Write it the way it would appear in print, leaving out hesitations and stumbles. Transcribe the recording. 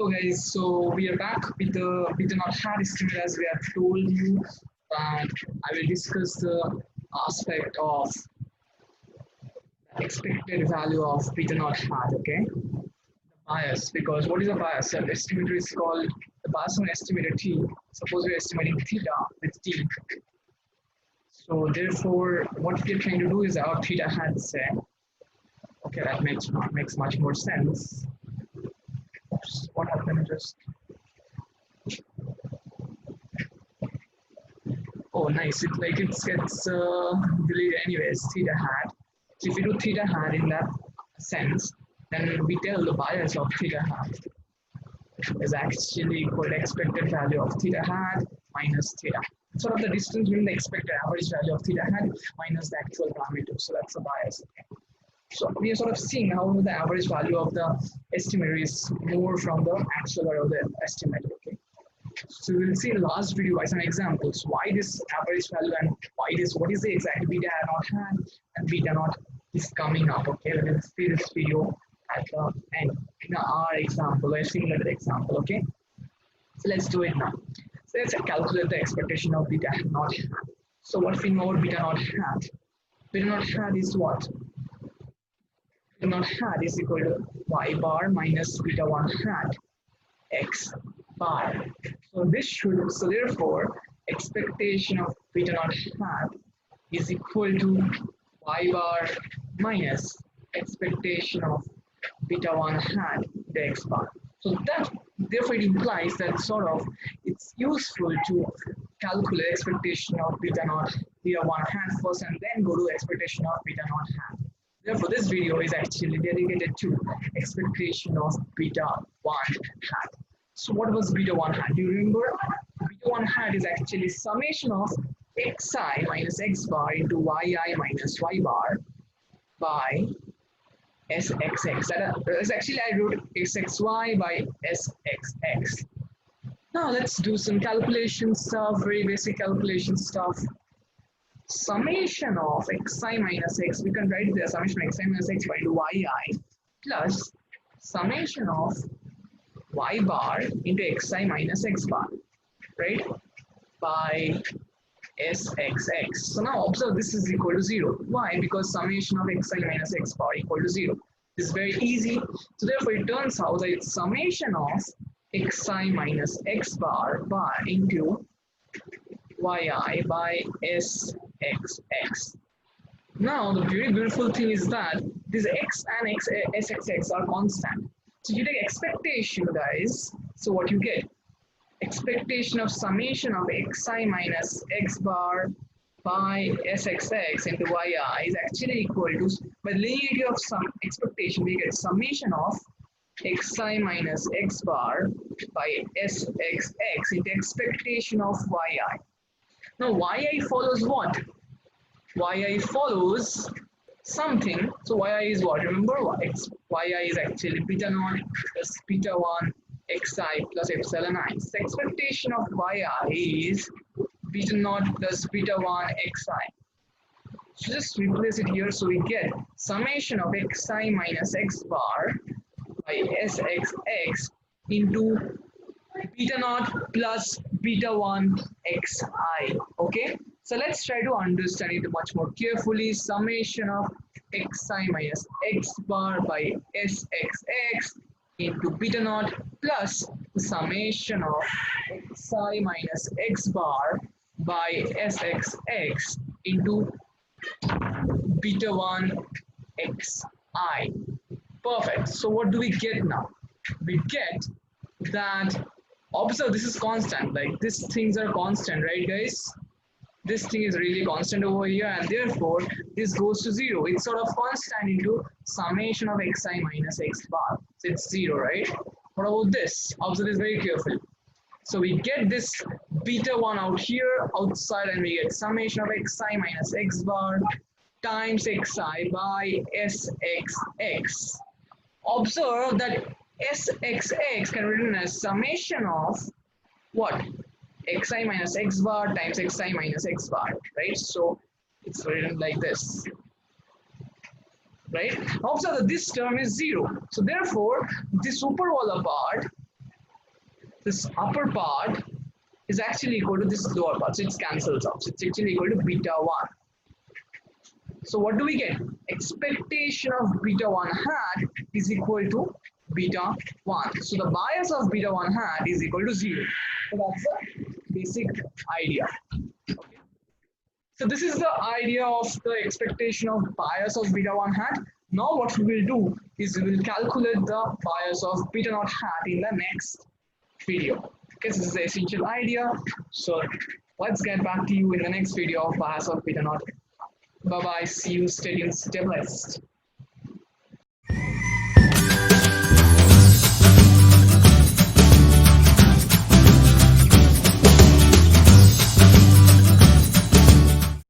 Hello guys, so we are back with the not hard estimate. As we have told you that I will discuss the aspect of expected value of beta not hard, okay? The bias, because what is a bias? An estimator is called the bias on estimator T. Suppose we are estimating theta with T. So therefore, what we are trying to do is our theta hat say, okay, that makes much more sense. Oops, what happened just? Oh, nice. It gets deleted anyways. Theta hat. So if you do theta hat in that sense, then we tell the bias of theta hat is actually equal to expected value of theta hat minus theta. Sort of the distance between the expected average value of theta hat minus the actual parameter. So that's the bias. So we are sort of seeing how the average value of the estimator is more from the actual value of the estimator. Okay. So we'll see in the last video by some examples why this average value and why this, what is the exact beta not had and beta not is coming up. Okay, let's see this video at the end. In our example, a similar example. Okay, so let's do it now. So let's calculate the expectation of beta not had. So what we know about beta not had? Beta not had is what? Beta not had is equal to y bar minus beta 1 hat x bar. So this should, so therefore expectation of beta not hat is equal to y bar minus expectation of beta 1 hat the x bar. So that therefore it implies that sort of it's useful to calculate expectation of beta 1 hat first and then go to expectation of beta not hat. Therefore, this video is actually dedicated to expectation of beta 1 hat. So what was beta 1 hat? Do you remember? Beta 1 hat is actually summation of xi minus x bar into yi minus y bar by sxx. That is actually I wrote sxy by sxx. Now let's do some calculation stuff, very basic calculation stuff. Summation of xi minus x, we can write the summation of xi minus x by yi plus summation of y bar into xi minus x bar, right, by sxx. So now observe this is equal to 0. Why? Because summation of xi minus x bar equal to 0. This is very easy. So therefore it turns out that it's summation of xi minus x bar by into yi by sxx. Now the very beautiful thing is that this x and sxx are constant. So you take expectation, guys. So what you get? Expectation of summation of xi minus x bar by sxx into yi is actually equal to, by linearity of some expectation, we get summation of xi minus x bar by sxx into expectation of yi. Now yi follows what? Yi follows something. So yi is what? Remember what? Yi is actually beta naught plus beta 1 xi plus epsilon I. So expectation of yi is beta naught plus beta 1 xi. So just replace it here. So we get summation of xi minus x bar by sxx into beta naught plus beta 1 xi. Okay, so let's try to understand it much more carefully. Summation of xi minus x bar by sxx into beta naught plus the summation of xi minus x bar by sxx into beta 1 xi. Perfect. So what do we get now? We get that, observe this is constant, like these things are constant, right guys? This thing is really constant over here and therefore this goes to 0. It's sort of constant into summation of xi minus x bar. So it's 0, right? What about this? Observe this very carefully. So we get this beta 1 out here outside and we get summation of xi minus x bar times xi by sxx. Observe that sxx can be written as summation of what? Xi minus x bar times xi minus x bar, right? So it's written like this, right? Observe that this term is 0. So therefore, the superpolar part this upper part is actually equal to this lower part. So it cancels out. So it's actually equal to beta 1. So what do we get? Expectation of beta 1 hat is equal to beta 1. So the bias of beta 1 hat is equal to 0. So that's the basic idea. Okay. So this is the idea of the expectation of bias of beta 1 hat. Now what we will do is we will calculate the bias of beta naught hat in the next video. Okay, so this is the essential idea. So let's get back to you in the next video of bias of beta naught. Bye bye. See you. Stay tuned. Stay blessed.